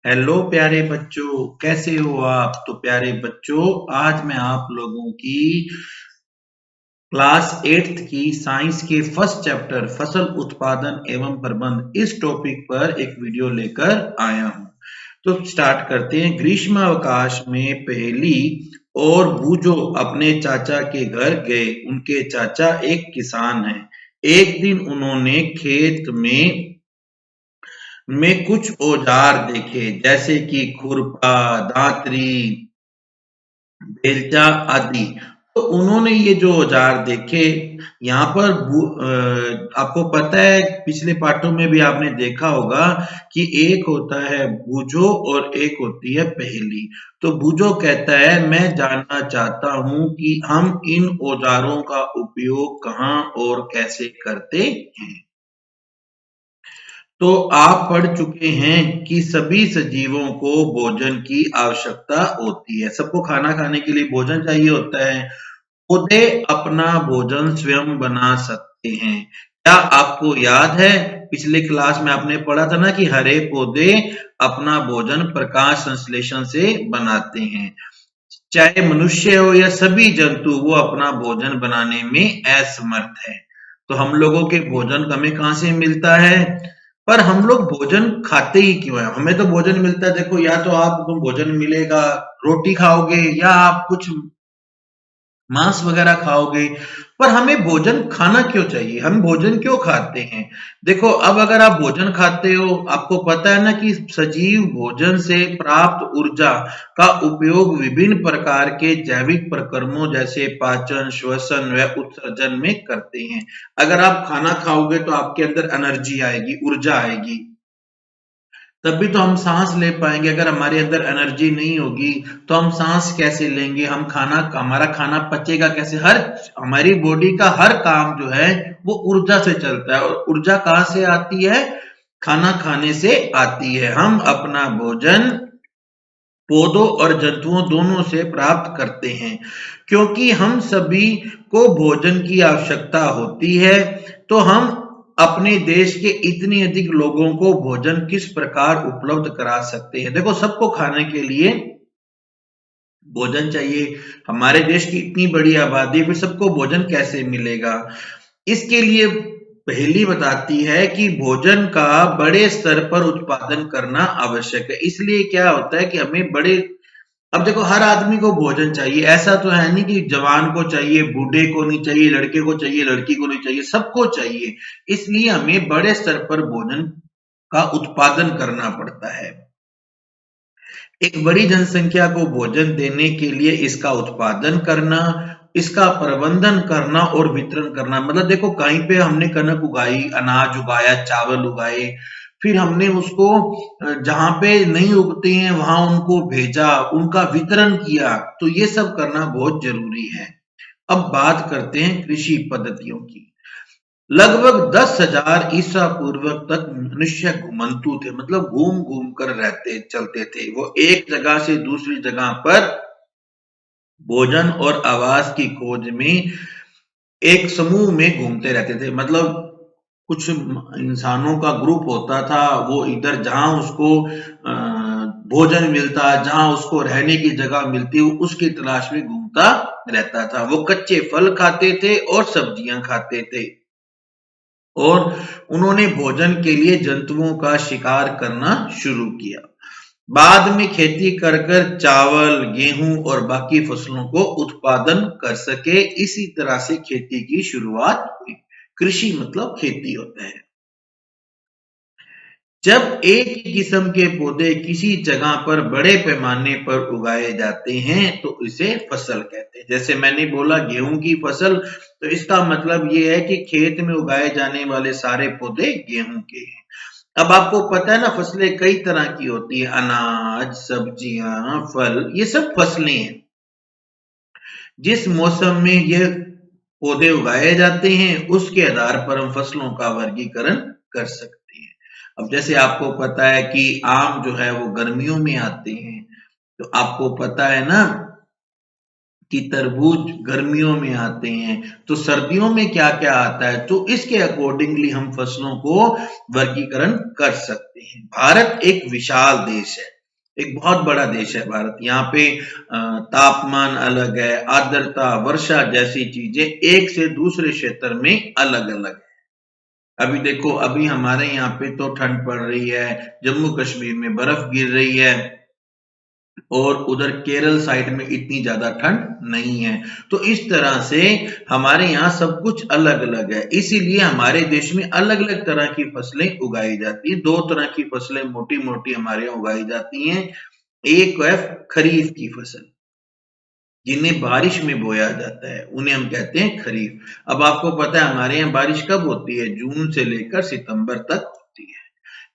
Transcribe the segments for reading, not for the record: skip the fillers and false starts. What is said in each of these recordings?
Hello प्यारे बच्चों, कैसे हो आप? तो प्यारे बच्चों, आज मैं आप लोगों की क्लास 8th की साइंस के फर्स्ट चैप्टर फसल उत्पादन एवं प्रबंध इस टॉपिक पर एक वीडियो लेकर आया हूं। तो स्टार्ट करते हैं। ग्रीष्म अवकाश में पहेली और बूझो अपने चाचा के घर गए। उनके चाचा एक किसान हैं। एक दिन उन्होंने खेत में कुछ औजार देखे, जैसे कि खुरपा, दातरी, बेलचा आदि। तो उन्होंने ये जो औजार देखे, यहाँ पर आपको पता है, पिछले पाठों में भी आपने देखा होगा कि एक होता है बूझो और एक होती है पहेली। तो बूझो कहता है, मैं जानना चाहता हूं कि हम इन औजारों का उपयोग कहाँ और कैसे करते हैं। तो आप पढ़ चुके हैं कि सभी सजीवों को भोजन की आवश्यकता होती है। सबको खाना खाने के लिए भोजन चाहिए होता है। पौधे अपना भोजन स्वयं बना सकते हैं। क्या आपको याद है, पिछले क्लास में आपने पढ़ा था ना कि हरे पौधे अपना भोजन प्रकाश संश्लेषण से बनाते हैं। चाहे मनुष्य हो या सभी जंतु, वो अपना भोजन बनाने में असमर्थ है। तो हम लोगों के भोजन हमें कहाँ से मिलता है? पर हम लोग भोजन खाते ही क्यों हैं? हमें तो भोजन मिलता है, देखो, या तो आपको भोजन मिलेगा, रोटी खाओगे, या आप कुछ मांस वगैरह खाओगे। पर हमें भोजन खाना क्यों चाहिए? हम भोजन क्यों खाते हैं? देखो, अब अगर आप भोजन खाते हो, आपको पता है ना कि सजीव भोजन से प्राप्त ऊर्जा का उपयोग विभिन्न प्रकार के जैविक प्रक्रमों जैसे पाचन, श्वसन व उत्सर्जन में करते हैं। अगर आप खाना खाओगे तो आपके अंदर एनर्जी आएगी, ऊर्जा आएगी, तभी तो हम सांस ले पाएंगे। अगर हमारे अंदर एनर्जी नहीं होगी तो हम सांस कैसे लेंगे? हमारा खाना पचेगा कैसे? हमारी बॉडी का हर काम जो है वो ऊर्जा से चलता है। और ऊर्जा कहाँ से आती है? खाना खाने से आती है। हम अपना भोजन पौधों और जंतुओं दोनों से प्राप्त करते हैं। क्योंकि हम सभी को भोजन की आवश्यकता होती है, तो हम अपने देश के इतने अधिक लोगों को भोजन किस प्रकार उपलब्ध करा सकते हैं? देखो, सबको खाने के लिए भोजन चाहिए। हमारे देश की इतनी बड़ी आबादी, फिर सबको भोजन कैसे मिलेगा? इसके लिए पहेली बताती है कि भोजन का बड़े स्तर पर उत्पादन करना आवश्यक है। इसलिए क्या होता है कि हमें बड़े अब देखो, हर आदमी को भोजन चाहिए। ऐसा तो है नहीं कि जवान को चाहिए, बूढ़े को नहीं चाहिए, लड़के को चाहिए, लड़की को नहीं चाहिए, सबको चाहिए। इसलिए हमें बड़े स्तर पर भोजन का उत्पादन करना पड़ता है। एक बड़ी जनसंख्या को भोजन देने के लिए इसका उत्पादन करना, इसका प्रबंधन करना और वितरण करना, मतलब देखो, कहीं पे हमने कनक उगाई, अनाज उगाया, चावल उगाए, फिर हमने उसको जहां पे नहीं उगते हैं वहां उनको भेजा, उनका वितरण किया। तो ये सब करना बहुत जरूरी है। अब बात करते हैं कृषि पद्धतियों की। लगभग 10,000 ईसा पूर्व तक मनुष्य घुमंतु थे, मतलब घूम घूम कर रहते चलते थे। वो एक जगह से दूसरी जगह पर भोजन और आवास की खोज में एक समूह में घूमते रहते थे। मतलब कुछ इंसानों का ग्रुप होता था, वो इधर जहां उसको भोजन मिलता, जहां उसको रहने की जगह मिलती, उसकी तलाश में घूमता रहता था। वो कच्चे फल खाते थे और सब्जियां खाते थे, और उन्होंने भोजन के लिए जंतुओं का शिकार करना शुरू किया। बाद में खेती कर कर चावल, गेहूं और बाकी फसलों को उत्पादन कर सके। इसी तरह से खेती की शुरुआत हुई। कृषि मतलब खेती होता है। जब एक ही किस्म के पौधे किसी जगह पर बड़े पैमाने पर उगाए जाते हैं तो इसे फसल कहते हैं। जैसे मैंने बोला गेहूं की फसल, तो इसका मतलब ये है कि खेत में उगाए जाने वाले सारे पौधे गेहूं के हैं। अब आपको पता है ना, फसलें कई तरह की होती है, अनाज, सब्जियां, फल, ये सब फसलें हैं। जिस मौसम में ये पौधे उगाए जाते हैं उसके आधार पर हम फसलों का वर्गीकरण कर सकते हैं। अब जैसे आपको पता है कि आम जो है वो गर्मियों में आते हैं, तो आपको पता है ना कि तरबूज गर्मियों में आते हैं। तो सर्दियों में क्या क्या आता है, तो इसके अकॉर्डिंगली हम फसलों को वर्गीकरण कर सकते हैं। भारत एक विशाल देश है, एक बहुत बड़ा देश है भारत। यहाँ पे तापमान अलग है, आर्द्रता, वर्षा जैसी चीजें एक से दूसरे क्षेत्र में अलग-अलग है। अभी देखो, अभी हमारे यहाँ पे तो ठंड पड़ रही है, जम्मू कश्मीर में बर्फ गिर रही है और उधर केरल साइड में इतनी ज्यादा ठंड नहीं है। तो इस तरह से हमारे यहाँ सब कुछ अलग-अलग है। इसीलिए हमारे देश में अलग-अलग तरह की फसलें उगाई जाती हैं। 2 तरह की फसलें मोटी-मोटी हमारे यहाँ उगाई जाती हैं। एक है खरीफ की फसल, जिन्हें बारिश में बोया जाता है, उन्हें हम कहते हैं खरीफ। अब आपको पता है हमारे यहाँ बारिश कब होती है? जून से लेकर सितंबर तक होती है।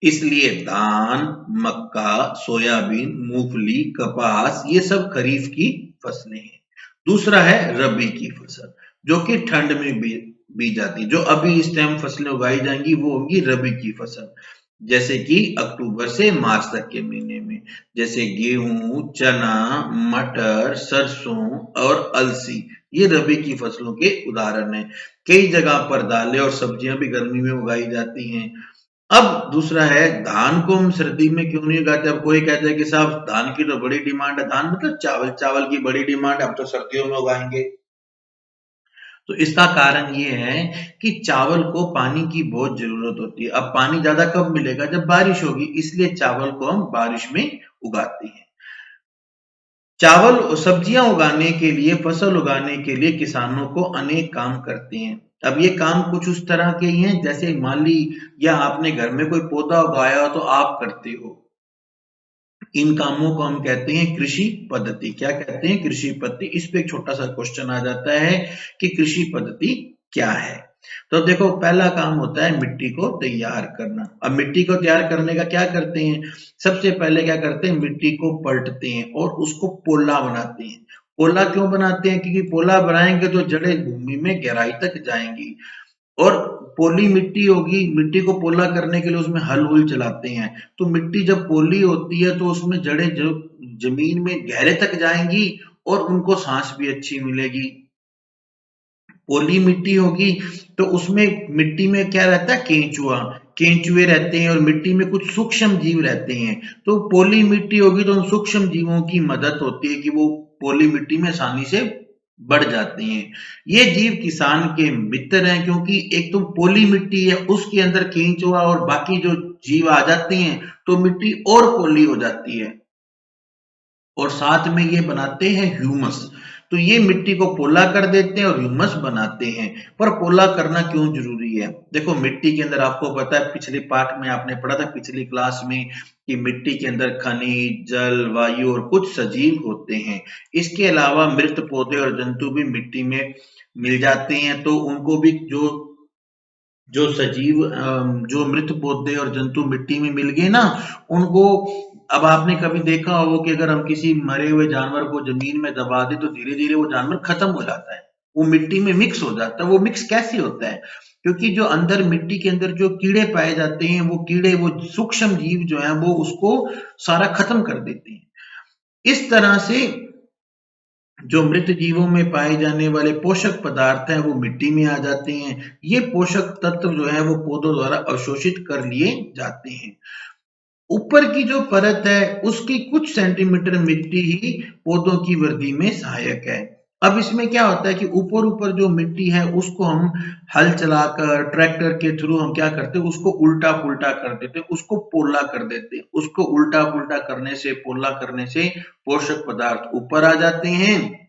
इसलिए धान, मक्का, सोयाबीन, मूंगफली, कपास ये सब खरीफ की फसलें हैं। दूसरा है रबी की फसल, जो कि ठंड में बी जाती है। जो अभी इस टाइम फसलें उगाई जाएंगी वो होगी रबी की फसल, जैसे कि अक्टूबर से मार्च तक के महीने में, जैसे गेहूं, चना, मटर, सरसों और अलसी। ये रबी की फसलों के उदाहरण हैं। कई जगह पर दालें और सब्जियां भी गर्मी में उगाई जाती हैं। अब दूसरा है, धान को हम सर्दी में क्यों नहीं उगाते? अब कोई कहता है कि साहब धान की तो बड़ी डिमांड है। धान मतलब चावल, चावल की बड़ी डिमांड है, हम तो सर्दियों में उगाएंगे। तो इसका कारण ये है कि चावल को पानी की बहुत जरूरत होती है। अब पानी ज्यादा कब मिलेगा? जब बारिश होगी। इसलिए चावल को हम बारिश में उगाते हैं। चावल सब्जियां उगाने के लिए, फसल उगाने के लिए किसानों को अनेक काम करते हैं। अब ये काम कुछ उस तरह के ही हैं, जैसे मान ली या आपने घर में कोई पौधा उगाया हो तो आप करते हो। इन कामों को हम कहते हैं कृषि पद्धति। क्या कहते हैं? कृषि पद्धति। इस पे एक छोटा सा क्वेश्चन आ जाता है कि कृषि पद्धति क्या है? तो देखो, पहला काम होता है मिट्टी को तैयार करना। अब मिट्टी को तैयार करने का क्या करते हैं? सबसे पहले क्या करते हैं? मिट्टी को पलटते हैं और उसको पोला बनाते हैं। पोला क्यों बनाते हैं? क्योंकि पोला बनाएंगे तो जड़ें भूमि में गहराई तक जाएंगी और पोली मिट्टी होगी। मिट्टी को पोला करने के लिए उसमें हल चलाते हैं। तो मिट्टी जब पोली होती है तो उसमें जड़ें जो जमीन में गहरे तक जाएंगी और उनको सांस भी अच्छी मिलेगी। पोली मिट्टी होगी तो उसमें मिट्टी में क्या रहता है? केंचुआ, केंचुए रहते हैं और मिट्टी में कुछ सूक्ष्म जीव रहते हैं। तो पोली मिट्टी होगी तो उन सूक्ष्म जीवों की मदद होती है कि वो पोली मिट्टी में आसानी से बढ़ जाते हैं। ये जीव किसान के मित्र हैं, क्योंकि एक तो पोली मिट्टी है, उसके अंदर केंचुआ और बाकी जो जीव आ जाते हैं तो मिट्टी और पोली हो जाती है और साथ में ये बनाते हैं ह्यूमस। तो ये मिट्टी को पोला कर देते हैं और ह्यूमस बनाते हैं। पर पोला करना क्यों जरूरी है? देखो, मिट्टी के अंदर आपको पता है, पिछले पार्ट में आपने पढ़ा था पिछली क्लास में, कि मिट्टी के अंदर खनिज, जल, वायु और कुछ सजीव होते हैं। इसके अलावा मृत पौधे और जंतु भी मिट्टी में मिल जाते हैं। तो उनको भी जो जो सजीव जो मृत पौधे और जंतु मिट्टी में मिल गए ना, उनको, अब आपने कभी देखा हो कि अगर हम किसी मरे हुए जानवर को जमीन में दबा दें तो धीरे धीरे वो जानवर खत्म हो जाता है, वो मिट्टी में मिक्स हो जाता है। वो मिक्स कैसे होता है? क्योंकि जो अंदर मिट्टी के अंदर जो कीड़े पाए जाते हैं, वो कीड़े, वो सूक्ष्म जीव जो है वो उसको सारा खत्म कर देते हैं। इस तरह से जो मृत जीवों में पाए जाने वाले पोषक पदार्थ हैं वो मिट्टी में आ जाते हैं। ये पोषक तत्व जो है वो पौधों द्वारा अवशोषित कर लिए जाते हैं। ऊपर की जो परत है उसकी कुछ सेंटीमीटर मिट्टी ही पौधों की वृद्धि में सहायक है। अब इसमें क्या होता है कि ऊपर ऊपर जो मिट्टी है उसको हम हल चलाकर, ट्रैक्टर के थ्रू हम क्या करते हैं? उसको उल्टा पुल्टा कर देते हैं, उसको पोला कर देते हैं। उसको उल्टा पुल्टा करने से, पोला करने से पोषक पदार्थ ऊपर आ जाते हैं,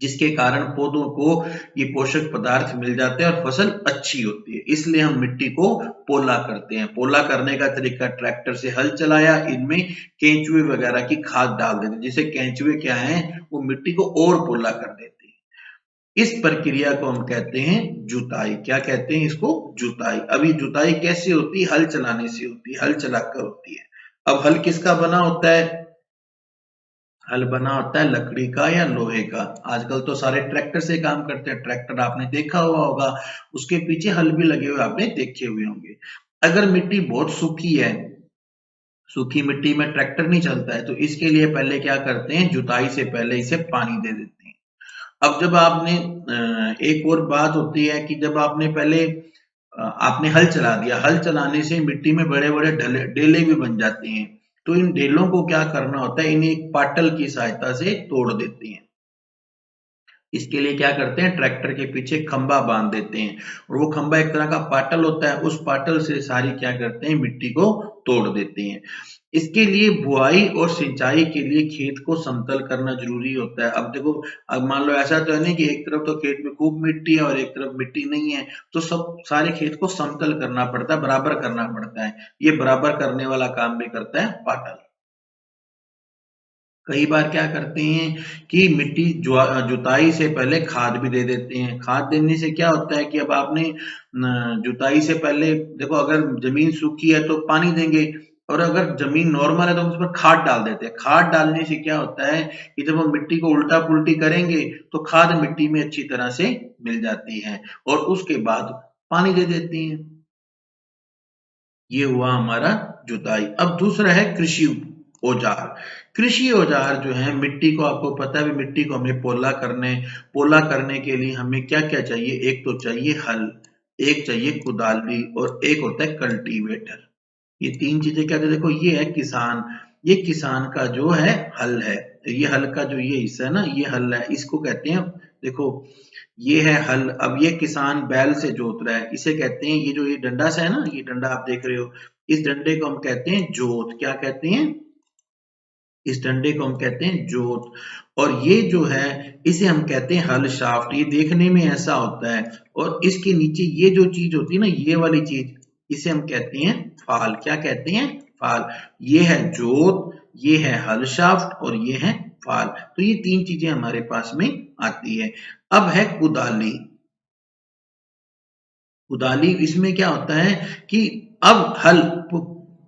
जिसके कारण पौधों को ये पोषक पदार्थ मिल जाते हैं और फसल अच्छी होती है। इसलिए हम मिट्टी को पोला करते हैं। पोला करने का तरीका, ट्रैक्टर से हल चलाया, इनमें केंचुए वगैरह की खाद डाल देते हैं, जिससे केंचुए क्या है, वो मिट्टी को और पोला कर देते हैं। इस प्रक्रिया को हम कहते हैं जुताई। क्या कहते हैं इसको? जुताई। अब ये जुताई कैसे होती है? हल चलाने से होती है, हल चलाकर होती है। अब हल किसका बना होता है? हल बना होता है लकड़ी का या लोहे का। आजकल तो सारे ट्रैक्टर से काम करते हैं। ट्रैक्टर आपने देखा हुआ होगा, उसके पीछे हल भी लगे हुए आपने देखे हुए होंगे। अगर मिट्टी बहुत सूखी है, सूखी मिट्टी में ट्रैक्टर नहीं चलता है, तो इसके लिए पहले क्या करते हैं? जुताई से पहले इसे पानी दे देते हैं। अब जब आपने एक और बात होती है कि जब आपने पहले आपने हल चला दिया, हल चलाने से मिट्टी में बड़े बड़े डेले भी बन जाते हैं। तो इन ढेलों को क्या करना होता है, इन्हें एक पाटल की सहायता से तोड़ देते हैं। इसके लिए क्या करते हैं, ट्रैक्टर के पीछे खंबा बांध देते हैं और वो खंबा एक तरह का पाटल होता है, उस पाटल से सारी क्या करते हैं, मिट्टी को तोड़ देते हैं। इसके लिए बुआई और सिंचाई के लिए खेत को समतल करना जरूरी होता है। अब देखो, अब मान लो ऐसा तो है नहीं कि एक तरफ तो खेत में खूब मिट्टी है और एक तरफ मिट्टी नहीं है, तो सब सारे खेत को समतल करना पड़ता है, बराबर करना पड़ता है। ये बराबर करने वाला काम भी करता है पाटल। कई बार क्या करते हैं कि मिट्टी जुताई से पहले खाद भी दे देते हैं। खाद देने से क्या होता है कि अब आपने जुताई से पहले देखो, अगर जमीन सूखी है तो पानी देंगे और अगर जमीन नॉर्मल है तो उस पर खाद डाल देते हैं। खाद डालने से क्या होता है कि जब हम मिट्टी को उल्टा पुल्टी करेंगे तो खाद मिट्टी में अच्छी तरह से मिल जाती है और उसके बाद पानी दे देती है। ये हुआ हमारा जुताई। अब दूसरा है कृषि औजार। कृषि औजार जो है, मिट्टी को आपको पता है, मिट्टी को हमें पोला करने के लिए हमें क्या क्या चाहिए, एक तो चाहिए हल, एक चाहिए कुदाली और एक होता है कल्टीवेटर। ये तीन चीजें क्या थे, देखो ये है किसान, ये किसान का जो है हल है, ये हल का जो ये हिस्सा है ना, ये हल है, इसको कहते हैं, देखो ये है हल। अब ये किसान बैल से जोत रहा है, इसे कहते हैं, ये जो ये डंडा सा है ना, ये डंडा आप देख रहे हो, इस डंडे को हम कहते हैं जोत। क्या कहते हैं, इस डंडे को हम कहते हैं जोत। और ये जो है, इसे हम कहते हैं हल शाफ्ट। ये देखने में ऐसा होता है और इसके नीचे ये जो चीज होती है ना, ये वाली चीज, इसे हम कहते हैं फाल। क्या कहते हैं, फाल। ये है जोत, ये है हल शाफ्ट और ये है फाल। तो ये तीन चीजें हमारे पास में आती है। अब है कुदाली। कुदाली, इसमें क्या होता है कि अब हल,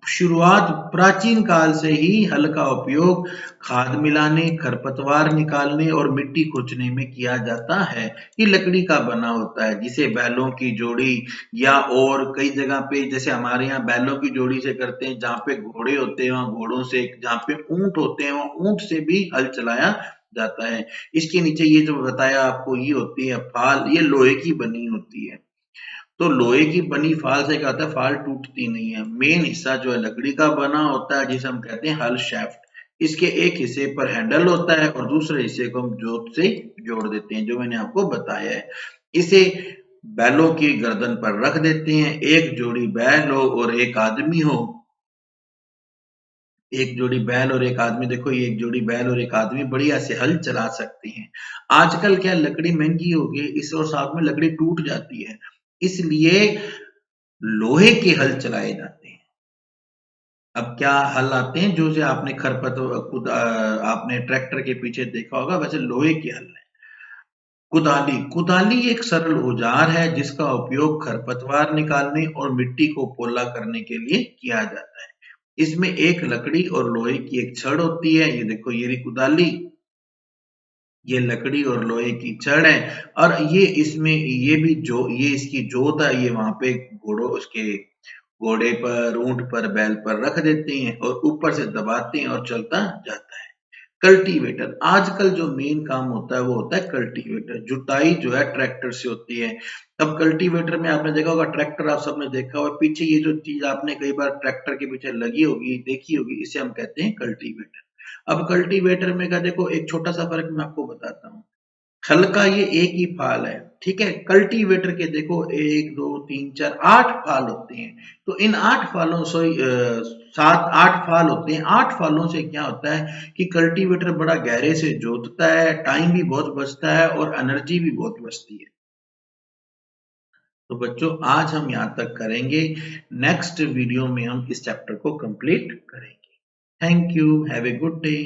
शुरुआत प्राचीन काल से ही हल का उपयोग खाद मिलाने, खरपतवार निकालने और मिट्टी खुरचने में किया जाता है। ये लकड़ी का बना होता है, जिसे बैलों की जोड़ी या और कई जगह पे, जैसे हमारे यहाँ बैलों की जोड़ी से करते हैं, जहाँ पे घोड़े होते हैं वहाँ घोड़ों से, जहाँ पे ऊंट होते हैं वहाँ ऊंट से भी हल चलाया जाता है। इसके नीचे ये जो बताया आपको, ये होती है फाल, ये लोहे की बनी होती है। तो लोहे की बनी फाल से क्या होता है, फाल टूटती नहीं है। मेन हिस्सा जो है लकड़ी का बना होता है, जिसे हम कहते हैं हल शाफ्ट। इसके एक हिस्से पर हैंडल होता है और दूसरे हिस्से को हम जोत से जोड़ देते हैं, जो मैंने आपको बताया है। इसे बैलों की गर्दन पर रख देते हैं। एक जोड़ी बैल हो और एक आदमी हो, एक जोड़ी बैल और एक आदमी, देखो ये एक जोड़ी बैल और एक आदमी बढ़िया से हल चला सकते हैं। आजकल क्या, लकड़ी महंगी हो गई, इस और साथ में लकड़ी टूट जाती है, इसलिए लोहे के हल चलाए जाते हैं। अब क्या हल आते हैं, जो से आपने आपने ट्रैक्टर के पीछे देखा होगा, वैसे लोहे के हल है। कुदाली, कुदाली एक सरल औजार है जिसका उपयोग खरपतवार निकालने और मिट्टी को पोला करने के लिए किया जाता है। इसमें एक लकड़ी और लोहे की एक छड़ होती है। ये देखो, ये रही कुदाली, ये लकड़ी और लोहे की छड़ है और ये इसमें ये भी जो ये इसकी जोत है, ये वहां पे घोड़ों उसके घोड़े पर, ऊंट पर, बैल पर रख देते हैं और ऊपर से दबाते हैं और चलता जाता है। कल्टीवेटर, आजकल जो मेन काम होता है वो होता है कल्टीवेटर। जुताई जो है ट्रैक्टर से होती है। अब कल्टीवेटर में आपने देखा होगा, ट्रैक्टर आप सबने देखा होगा, पीछे ये जो चीज आपने कई बार ट्रैक्टर के पीछे लगी होगी, देखी होगी, इसे हम कहते हैं कल्टीवेटर। अब कल्टीवेटर में का देखो, एक छोटा सा फर्क मैं आपको बताता हूँ। हल का ये एक ही फाल है, ठीक है। कल्टीवेटर के देखो, एक दो तीन चार आठ फाल होते हैं। तो इन आठ फालों से सात आठ फाल होते हैं। आठ फालों से क्या होता है कि कल्टीवेटर बड़ा गहरे से जोतता है, टाइम भी बहुत बचता है और एनर्जी भी बहुत बचती है। तो बच्चों, आज हम यहाँ तक करेंगे। नेक्स्ट वीडियो में हम इस चैप्टर को कंप्लीट करेंगे। Thank you, have a good day.